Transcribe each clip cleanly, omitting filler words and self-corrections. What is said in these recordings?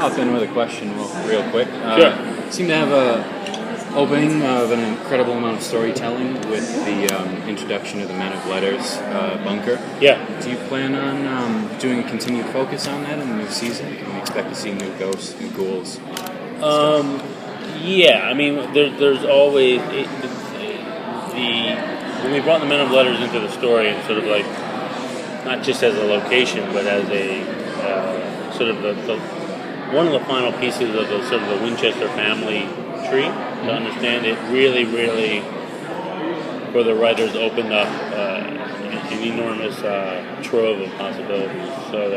hop in with a question real quick. Sure. Seem to have a opening of an incredible amount of storytelling with the introduction of the Men of Letters bunker. Yeah. Do you plan on doing a continued focus on that in the new season? Can we expect to see new ghosts, new ghouls? Yeah, I mean, there's always when we brought the Men of Letters into the story, and sort of like not just as a location, but as a sort of the one of the final pieces of the sort of the Winchester family tree. To understand it, really, for the writers, opened up an enormous trove of possibilities. So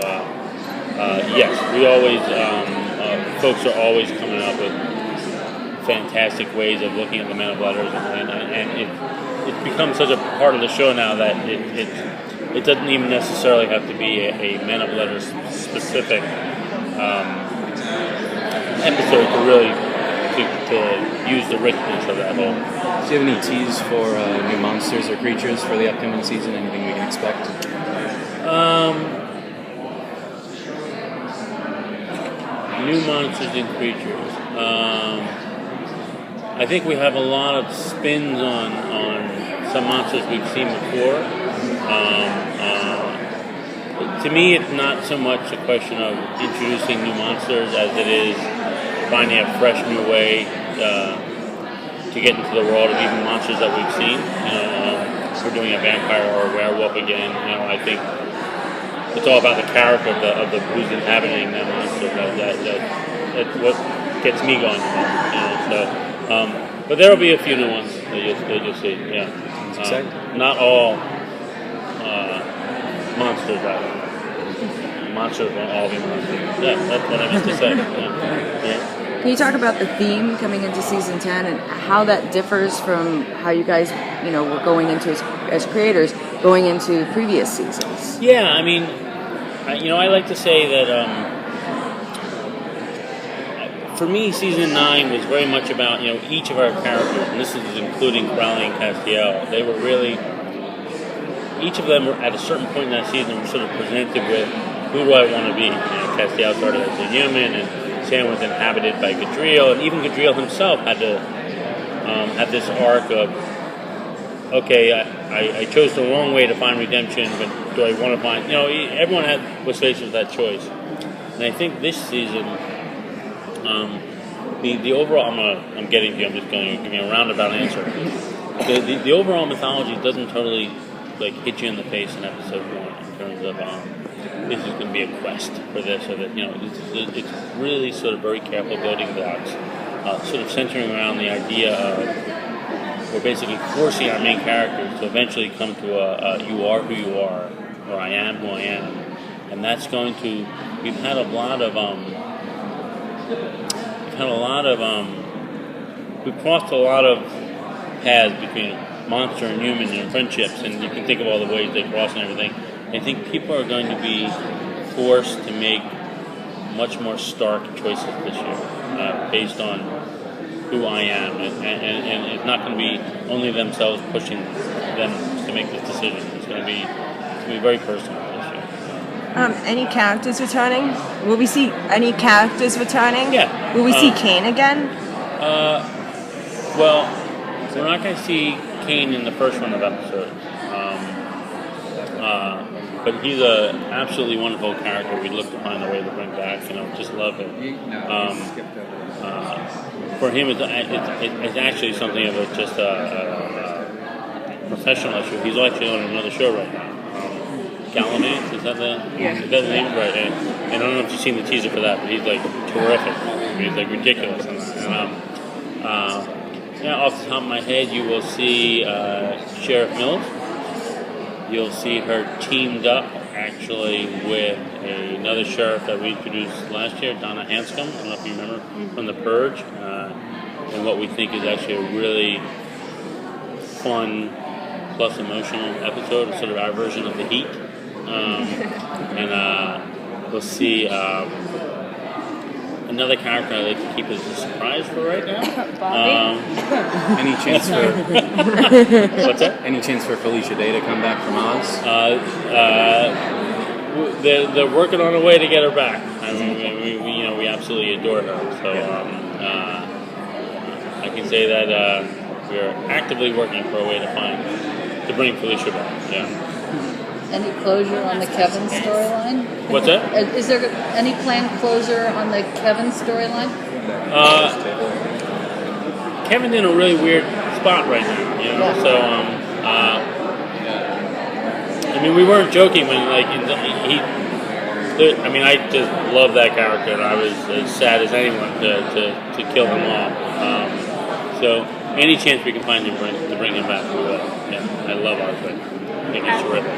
yes, we always folks are always coming up with fantastic ways of looking at the Men of Letters, and it's become such a part of the show now that it doesn't even necessarily have to be a Men of Letters specific episode to really to use the richness of that whole. Do you have any tease for new monsters or creatures for the upcoming season? Anything we can expect? New monsters and creatures. I think we have a lot of spins on some monsters we've seen before. To me, it's not so much a question of introducing new monsters as it is finding a fresh new way to get into the world of even monsters that we've seen. If we're doing a vampire or a werewolf again, I think it's all about the character of the who's inhabiting that monster. That's what gets me going. But there will be a few new ones that you'll see. Yeah, not all monsters. Monsters won't all be monsters. Yeah, that's what I meant to say. Yeah. Can you talk about the theme coming into season 10 and how that differs from how you guys, were going into as creators, going into previous seasons? Yeah, I mean, I like to say that for me, season 9 was very much about, each of our characters, and this is including Crowley and Castiel. They were really, each of them were at a certain point in that season were sort of presented with, who do I want to be? Castiel started as a human, and Sam was inhabited by Gadriel, and even Gadriel himself had to have this arc of, okay, I chose the wrong way to find redemption, but do I want to find, everyone was faced with that choice. And I think this season, the overall, I'm getting to you, I'm just going to give you a roundabout answer. The overall mythology doesn't totally hit you in the face in episode 1 in terms of this is going to be a quest for this or that. It's really sort of very careful building blocks, sort of centering around the idea of we're basically forcing our main characters to eventually come to you are who you are, or I am who I am, and that's going to. We've had a lot of we've crossed a lot of paths between monster and human and friendships, and you can think of all the ways they cross and everything. I think people are going to be forced to make much more stark choices this year based on who I am, and it's not going to be only themselves pushing them to make this decision. It's going to be very personal this year. Any characters returning? Will we see any characters returning? Yeah. Will we see Kane again? Well, we're not going to see Kane in the first run of episodes. But he's an absolutely wonderful character. We'd look to find a way to bring back. Just love him. For him, it's actually something of just a professional issue. He's actually on another show right now. Gallimance, is that the name? Right. And I don't know if you've seen the teaser for that, but he's terrific. He's ridiculous. Off the top of my head, you will see Sheriff Mills. You'll see her teamed up actually with another sheriff that we introduced last year, Donna Hanscom. I don't know if you remember from The Purge, and what we think is actually a really fun plus emotional episode, sort of our version of The Heat. And we'll see another character I'd like to keep as a surprise for right now. Any chance for what's that? Any chance for Felicia Day to come back from Oz? they're working on a way to get her back. I mean, we absolutely adore her. So I can say that we are actively working for a way to bring Felicia back. Yeah. Any closure on the Kevin storyline? What's that? Is there any planned closure on the Kevin storyline? Kevin's in a really weird spot right now, Yeah. So, I mean, we weren't joking when, like, I mean, I just love that character, and I was as sad as anyone to kill him off. So, any chance we can find to bring him back, we will. Yeah, I love Arthur. I think he's terrific.